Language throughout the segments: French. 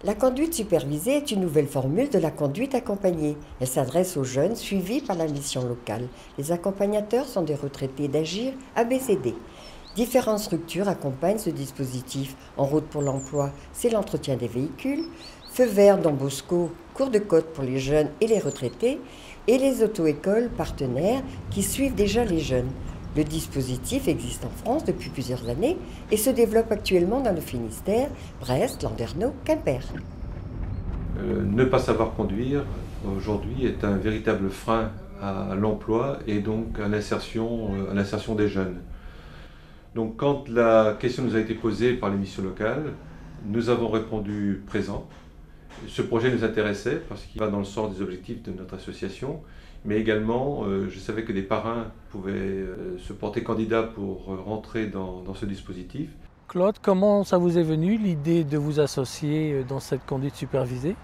La conduite supervisée est une nouvelle formule de la conduite accompagnée. Elle s'adresse aux jeunes suivis par la mission locale. Les accompagnateurs sont des retraités d'Agir ABCD. Différentes structures accompagnent ce dispositif. En route pour l'emploi, c'est l'entretien des véhicules. Feu vert Don Bosco, cours de côte pour les jeunes et les retraités. Et les auto-écoles partenaires qui suivent déjà les jeunes. Le dispositif existe en France depuis plusieurs années et se développe actuellement dans le Finistère, Brest, Landerneau, Quimper. Ne pas savoir conduire aujourd'hui est un véritable frein à l'emploi et donc à l'insertion des jeunes. Donc quand la question nous a été posée par les missions locales, nous avons répondu présent. Ce projet nous intéressait parce qu'il va dans le sens des objectifs de notre association, mais également je savais que des parrains pouvaient se porter candidats pour rentrer dans ce dispositif. Claude, comment ça vous est venu l'idée de vous associer dans cette conduite supervisée ?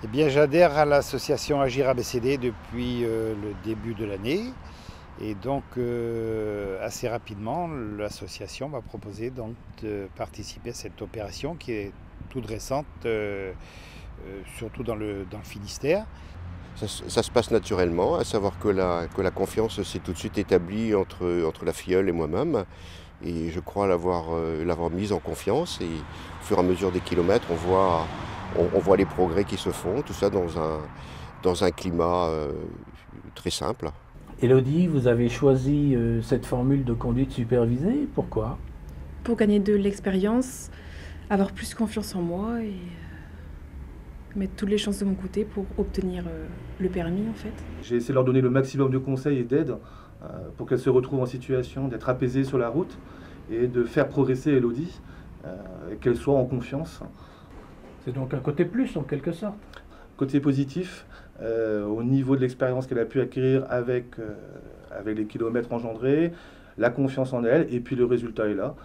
Eh bien, j'adhère à l'association Agir ABCD depuis le début de l'année. Et donc, assez rapidement, l'association m'a proposé donc, de participer à cette opération qui est toute récente, surtout dans le Finistère. Ça se passe naturellement, à savoir que la confiance s'est tout de suite établie entre la filleule et moi-même. Et je crois l'avoir mise en confiance. Et au fur et à mesure des kilomètres, on voit les progrès qui se font, tout ça dans un climat très simple. Élodie, vous avez choisi cette formule de conduite supervisée, pourquoi ? Pour gagner de l'expérience, avoir plus confiance en moi et mettre toutes les chances de mon côté pour obtenir le permis en fait. J'ai essayé de leur donner le maximum de conseils et d'aide pour qu'elles se retrouvent en situation d'être apaisées sur la route et de faire progresser Élodie, qu'elle soit en confiance. C'est donc un côté plus en quelque sorte. Côté positif, au niveau de l'expérience qu'elle a pu acquérir avec les kilomètres engendrés, la confiance en elle, et puis le résultat est là.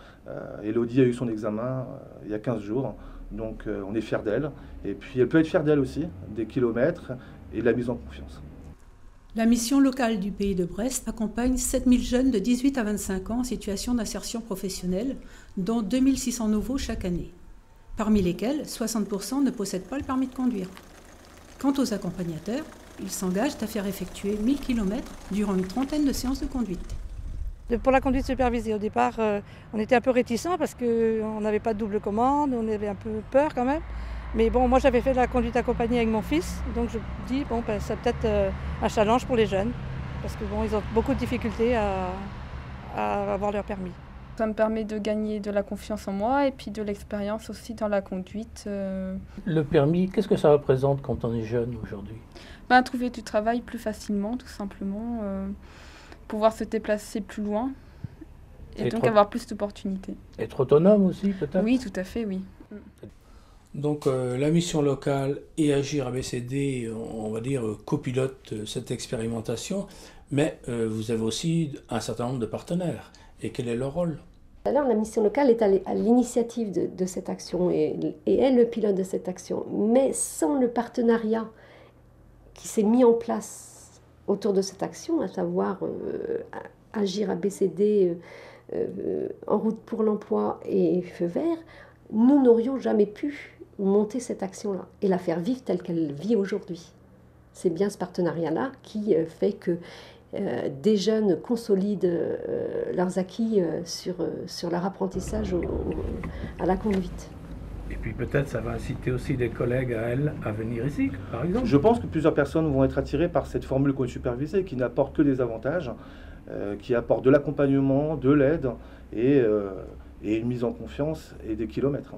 Élodie a eu son examen il y a 15 jours, donc on est fiers d'elle. Et puis elle peut être fière d'elle aussi, des kilomètres et de la mise en confiance. La mission locale du Pays de Brest accompagne 7000 jeunes de 18 à 25 ans en situation d'insertion professionnelle, dont 2600 nouveaux chaque année, parmi lesquels 60% ne possèdent pas le permis de conduire. Quant aux accompagnateurs, ils s'engagent à faire effectuer 1000 km durant une trentaine de séances de conduite. Pour la conduite supervisée, au départ, on était un peu réticents parce qu'on n'avait pas de double commande, on avait un peu peur quand même. Mais bon, moi j'avais fait de la conduite accompagnée avec mon fils, donc je me dis, bon, c'est peut-être un challenge pour les jeunes, parce que bon, ils ont beaucoup de difficultés à avoir leur permis. Ça me permet de gagner de la confiance en moi et puis de l'expérience aussi dans la conduite. Le permis, qu'est-ce que ça représente quand on est jeune aujourd'hui ? Trouver du travail plus facilement, tout simplement. Pouvoir se déplacer plus loin et donc avoir plus d'opportunités. Être autonome aussi peut-être ? Oui, tout à fait, oui. Donc la mission locale et Agir ABCD, on va dire, copilotent cette expérimentation, mais vous avez aussi un certain nombre de partenaires. Et quel est leur rôle ? Alors, la mission locale est à l'initiative de cette action et est le pilote de cette action. Mais sans le partenariat qui s'est mis en place autour de cette action, à savoir Agir ABCD, En route pour l'emploi et Feu vert, nous n'aurions jamais pu monter cette action-là et la faire vivre telle qu'elle vit aujourd'hui. C'est bien ce partenariat-là qui fait que des jeunes consolident leurs acquis sur leur apprentissage à la conduite. Et puis peut-être ça va inciter aussi des collègues à elles à venir ici, par exemple. Je pense que plusieurs personnes vont être attirées par cette formule conduite supervisée qui n'apporte que des avantages, qui apporte de l'accompagnement, de l'aide et une mise en confiance et des kilomètres.